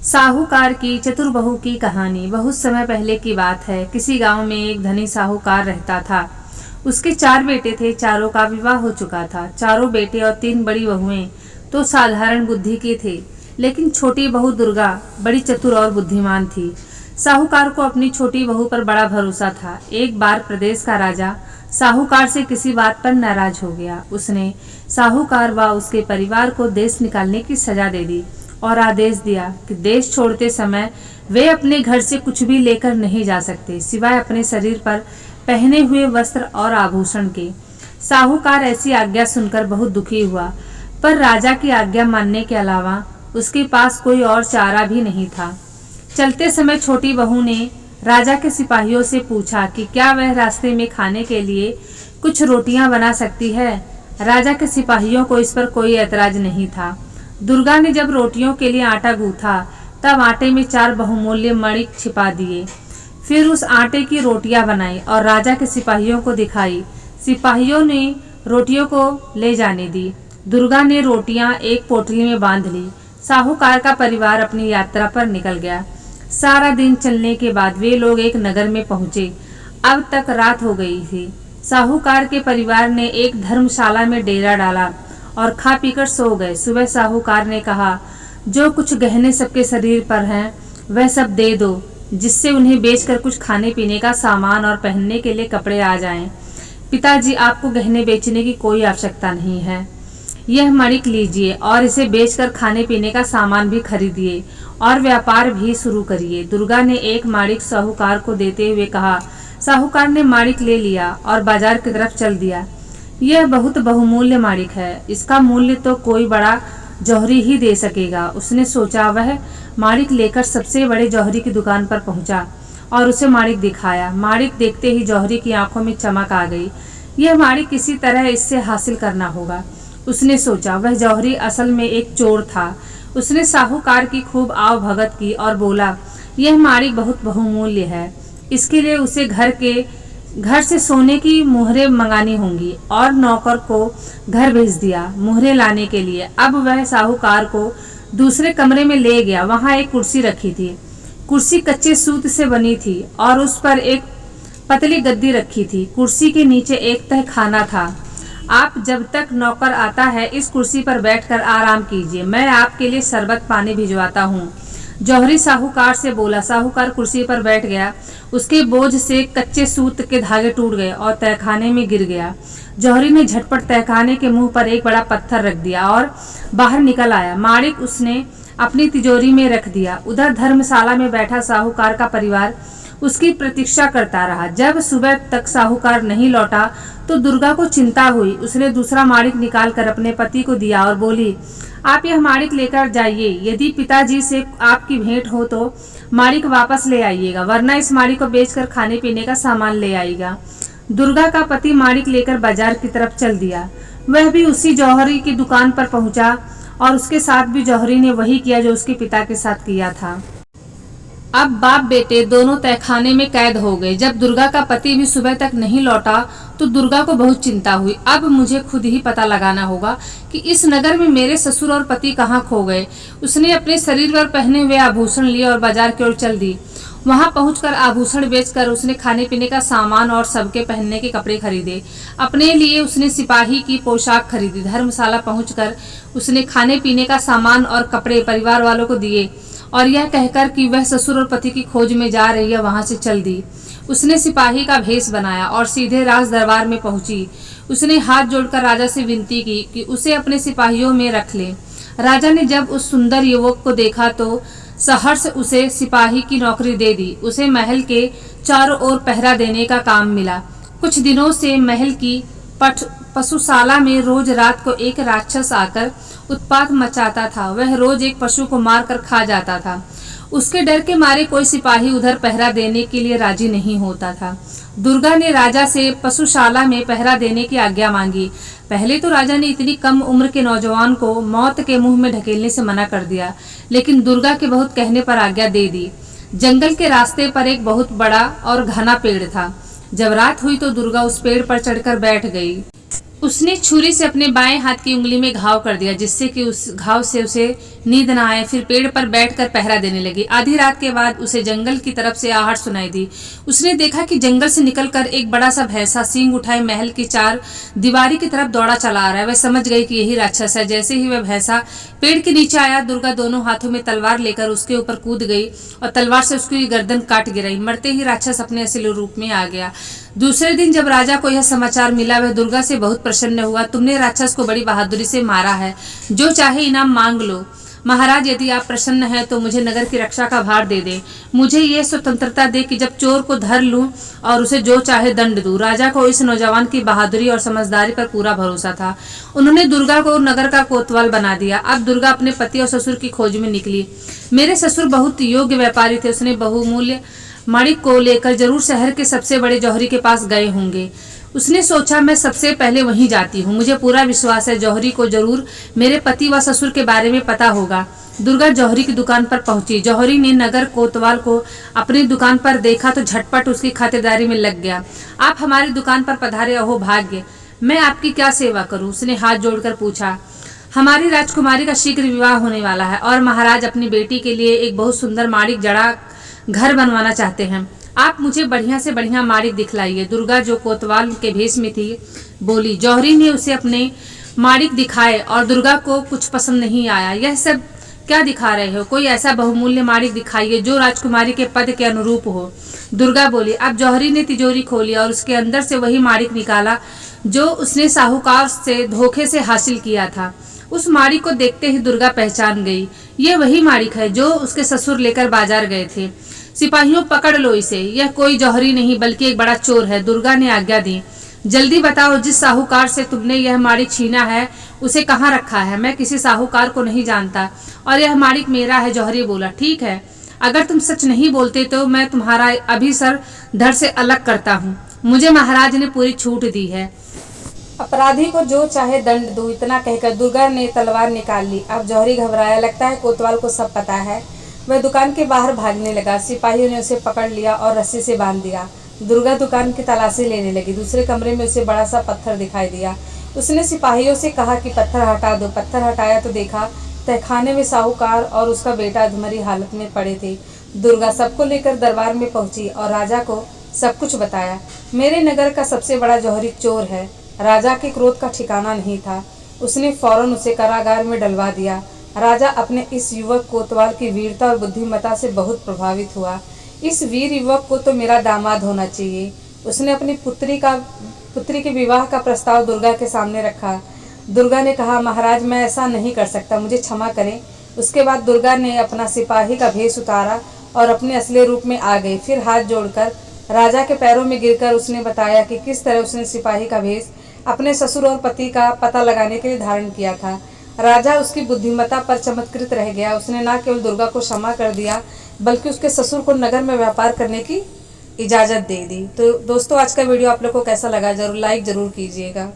साहूकार की चतुर बहू की कहानी। बहुत समय पहले की बात है। किसी गांव में एक धनी साहूकार रहता था। उसके 4 बेटे थे। चारों का विवाह हो चुका था। चारों बेटे और 3 बड़ी बहुएं तो साधारण बुद्धि के थे, लेकिन छोटी बहू दुर्गा बड़ी चतुर और बुद्धिमान थी। साहूकार को अपनी छोटी बहू पर बड़ा भरोसा था। एक बार प्रदेश का राजा साहूकार से किसी बात पर नाराज हो गया। उसने साहूकार व उसके परिवार को देश निकालने की सजा दे दी और आदेश दिया कि देश छोड़ते समय वे अपने घर से कुछ भी लेकर नहीं जा सकते, सिवाय अपने शरीर पर पहने हुए वस्त्र और आभूषण के। साहूकार ऐसी आज्ञा सुनकर बहुत दुखी हुआ, पर राजा की आज्ञा मानने के अलावा उसके पास कोई और चारा भी नहीं था। चलते समय छोटी बहू ने राजा के सिपाहियों से पूछा कि क्या वह रास्ते में खाने के लिए कुछ रोटियां बना सकती है। राजा के सिपाहियों को इस पर कोई ऐतराज नहीं था। दुर्गा ने जब रोटियों के लिए आटा गूथा, तब आटे में 4 बहुमूल्य मणिक छिपा दिए। फिर उस आटे की रोटियां बनाई और राजा के सिपाहियों को दिखाई। सिपाहियों ने रोटियों को ले जाने दी। दुर्गा ने रोटियां एक पोटली में बांध ली। साहूकार का परिवार अपनी यात्रा पर निकल गया। सारा दिन चलने के बाद वे लोग एक नगर में पहुंचे। अब तक रात हो गई थी। साहूकार के परिवार ने एक धर्मशाला में डेरा डाला और खा पीकर सो गए। सुबह साहूकार ने कहा, जो कुछ गहने सबके शरीर पर हैं वह सब दे दो, जिससे उन्हें बेचकर कुछ खाने पीने का सामान और पहनने के लिए कपड़े आ जाएं। पिताजी, आपको गहने बेचने की कोई आवश्यकता नहीं है। यह मणिक लीजिए और इसे बेचकर खाने पीने का सामान भी खरीदिए और व्यापार भी शुरू करिए। दुर्गा ने एक माणिक साहूकार को देते हुए कहा। साहूकार ने माणिक ले लिया और बाजार की तरफ चल दिया। यह बहुत बहुमूल्य माणिक है, इसका मूल्य तो कोई बड़ा जौहरी ही दे सकेगा, उसने सोचा। वह माणिक लेकर सबसे बड़े जौहरी की दुकान पर पहुंचा और उसे माणिक दिखाया। माणिक देखते ही जौहरी की आंखों में चमक आ गई। यह माणिक किसी तरह इससे हासिल करना होगा, उसने सोचा। वह जौहरी असल में एक चोर था। उसने साहूकार की खूब आव भगत की और बोला, यह माणिक बहुत बहुमूल्य है, इसके लिए उसे घर से सोने की मुहरें मंगानी होंगी, और नौकर को घर भेज दिया मुहरें लाने के लिए। अब वह साहूकार को दूसरे कमरे में ले गया। वहां एक कुर्सी रखी थी। कुर्सी कच्चे सूत से बनी थी और उस पर एक पतली गद्दी रखी थी। कुर्सी के नीचे एक तह खाना था। आप जब तक नौकर आता है इस कुर्सी पर बैठकर आराम कीजिए, मैं आपके लिए शरबत पानी भिजवाता हूँ। जौहरी साहूकार से बोला। साहूकार कुर्सी पर बैठ गया। उसके बोझ से कच्चे सूत के धागे टूट गए और तहखाने में गिर गया। जौहरी ने झटपट तहखाने के मुंह पर एक बड़ा पत्थर रख दिया और बाहर निकल आया। माणिक उसने अपनी तिजोरी में रख दिया। उधर धर्मशाला में बैठा साहूकार का परिवार उसकी प्रतीक्षा करता रहा। जब सुबह तक साहूकार नहीं लौटा तो दुर्गा को चिंता हुई। उसने दूसरा माणिक निकालकर अपने पति को दिया और बोली, आप यह माणिक लेकर जाइए। यदि पिताजी से आपकी भेंट हो तो माणिक वापस ले आइएगा, वरना इस माणिक को बेचकर खाने पीने का सामान ले आएगा। दुर्गा का पति माणिक लेकर बाजार की तरफ चल दिया। वह भी उसी जौहरी की दुकान पर पहुंचा और उसके साथ भी जौहरी ने वही किया जो उसके पिता के साथ किया था। अब बाप बेटे दोनों तहखाने में कैद हो गए। जब दुर्गा का पति भी सुबह तक नहीं लौटा तो दुर्गा को बहुत चिंता हुई। अब मुझे खुद ही पता लगाना होगा कि इस नगर में मेरे ससुर और पति कहाँ खो गए। उसने अपने शरीर पर पहने हुए आभूषण लिए और बाजार की ओर चल दी। वहां पहुंचकर आभूषण बेचकर उसने खाने पीने का सामान और सबके पहनने के कपड़े खरीदे। अपने लिए उसने सिपाही की पोशाक खरीदी। धर्मशाला पहुंचकर उसने खाने पीने का सामान और कपड़े परिवार वालों को दिए और यह कहकर कि वह ससुर और पति की खोज में जा रही है, वहां से चल दी। उसने सिपाही का भेष बनाया और सीधे राज दरबार में पहुंची। उसने हाथ जोड़कर राजा से विनती की कि उसे अपने सिपाहियों में रख ले। राजा ने जब उस सुंदर युवक को देखा तो सहर्ष उसे सिपाही की नौकरी दे दी। उसे महल के चारों ओर पहरा देने का काम मिला। कुछ दिनों से महल की पशुशाला में रोज रात को एक राक्षस आकर उत्पात मचाता था। वह रोज एक पशु को मारकर खा जाता था। उसके डर के मारे कोई सिपाही उधर पहरा देने के लिए राजी नहीं होता था। दुर्गा ने राजा से पशुशाला में पहरा देने की आज्ञा मांगी। पहले तो राजा ने इतनी कम उम्र के नौजवान को मौत के मुंह में ढकेलने से मना कर दिया, लेकिन दुर्गा के बहुत कहने पर आज्ञा दे दी। जंगल के रास्ते पर एक बहुत बड़ा और घना पेड़ था। जब रात हुई तो दुर्गा उस पेड़ पर चढ़कर बैठ गई। उसने छुरी से अपने बाएं हाथ की उंगली में घाव कर दिया, जिससे कि उस घाव से उसे नींद न आए। फिर पेड़ पर बैठकर पहरा देने लगी। आधी रात के बाद उसे जंगल की तरफ से आहट सुनाई दी। उसने देखा कि जंगल से निकलकर एक बड़ा सा भैंसा सींग उठाए महल की चार दीवारी की तरफ दौड़ा चला आ रहा है। वह समझ गई कि यही राक्षस है। जैसे ही वह भैंसा पेड़ के नीचे आया, दुर्गा दोनों हाथों में तलवार लेकर उसके ऊपर कूद गई और तलवार से उसकी गर्दन काट गिराई। मरते ही राक्षस अपने असली रूप में आ गया। दूसरे दिन जब राजा को यह समाचार मिला, वह दुर्गा से बहुत प्रसन्न हुआ। तुमने राक्षस को बड़ी बहादुरी से मारा है, जो चाहे इनाम मांग लो। महाराज, यदि आप प्रसन्न हैं तो मुझे नगर की रक्षा का भार दे दे। मुझे ये स्वतंत्रता दे कि जब चोर को धर लूं और उसे जो चाहे दंड दूं। राजा को इस नौजवान की बहादुरी और समझदारी पर पूरा भरोसा था। उन्होंने दुर्गा को नगर का कोतवाल बना दिया। अब दुर्गा अपने पति और ससुर की खोज में निकली। मेरे ससुर बहुत योग्य व्यापारी थे। उसने बहुमूल्य माणिक को लेकर जरूर शहर के सबसे बड़े जौहरी के पास गए होंगे। उसने सोचा, मैं सबसे पहले वहीं जाती हूँ। मुझे पूरा विश्वास है जौहरी को जरूर मेरे पति व ससुर के बारे में पता होगा। दुर्गा जौहरी की दुकान पर पहुंची। जौहरी ने नगर कोतवाल को अपनी दुकान पर देखा तो झटपट उसकी खातिरदारी में लग गया। आप हमारी दुकान पर पधारे, अहो भाग्य, मैं आपकी क्या सेवा करूं? उसने हाथ जोड़कर पूछा। हमारी राजकुमारी का शीघ्र विवाह होने वाला है और महाराज अपनी बेटी के लिए एक बहुत सुंदर माणिक जड़ा घर बनवाना चाहते हैं। आप मुझे बढ़िया से बढ़िया माणिक दिखलाइए। दुर्गा, जो कोतवाल के भेष में थी, बोली। जौहरी ने उसे अपने माणिक दिखाए और दुर्गा को कुछ पसंद नहीं आया। यह सब क्या दिखा रहे हो? कोई ऐसा बहुमूल्य माणिक दिखाइए जो राजकुमारी के पद के अनुरूप हो। दुर्गा बोली। अब जौहरी ने तिजोरी खोली और उसके अंदर से वही माणिक निकाला जो उसने साहूकार से धोखे से हासिल किया था। उस माणिक को देखते ही दुर्गा पहचान गई। ये वही माणिक है जो उसके ससुर लेकर बाजार गए थे। सिपाहियों, पकड़ लो इसे। यह कोई जौहरी नहीं बल्कि एक बड़ा चोर है। दुर्गा ने आज्ञा दी। जल्दी बताओ, जिस साहूकार से तुमने यह माणिक छीना है उसे कहाँ रखा है? मैं किसी साहूकार को नहीं जानता और यह माणिक मेरा है। जौहरी बोला। ठीक है, अगर तुम सच नहीं बोलते तो मैं तुम्हारा अभी सर धड़ से अलग करता हूँ। मुझे महाराज ने पूरी छूट दी है। अपराधी को जो चाहे दंड दो। इतना कहकर दुर्गा ने तलवार निकाल ली। अब जौहरी घबराया। लगता है कोतवाल को सब पता है। वह दुकान के बाहर भागने लगा। सिपाहियों ने उसे पकड़ लिया और रस्सी से बांध दिया। दुर्गा दुकान की तलाशी लेने लगी। दूसरे कमरे में उसे बड़ा सा पत्थर दिखाई दिया। उसने सिपाहियों से कहा कि पत्थर हटा दो। पत्थर हटाया तो देखा तहखाने में साहूकार और उसका बेटा अधमरी हालत में पड़े थे। दुर्गा सबको लेकर दरबार में पहुंची और राजा को सब कुछ बताया। मेरे नगर का सबसे बड़ा जौहरी चोर है। राजा के क्रोध का ठिकाना नहीं था। उसने फौरन उसे कारागार में डलवा दिया। राजा अपने इस युवक कोतवाल की वीरता और बुद्धिमत्ता से बहुत प्रभावित हुआ। इस वीर युवक को तो मेरा दामाद होना चाहिए। उसने अपनी पुत्री के विवाह का प्रस्ताव दुर्गा के सामने रखा। दुर्गा ने कहा, महाराज, मैं ऐसा नहीं कर सकता, मुझे क्षमा करें। उसके बाद दुर्गा ने अपना सिपाही का भेष उतारा और अपने असली रूप में आ गई। फिर हाथ जोड़कर राजा के पैरों में गिरकर उसने बताया कि किस तरह उसने सिपाही का भेष अपने ससुर और पति का पता लगाने के लिए धारण किया था। राजा उसकी बुद्धिमत्ता पर चमत्कृत रह गया। उसने न केवल दुर्गा को क्षमा कर दिया बल्कि उसके ससुर को नगर में व्यापार करने की इजाज़त दे दी। तो दोस्तों, आज का वीडियो आप लोग को कैसा लगा? जरूर लाइक जरूर कीजिएगा।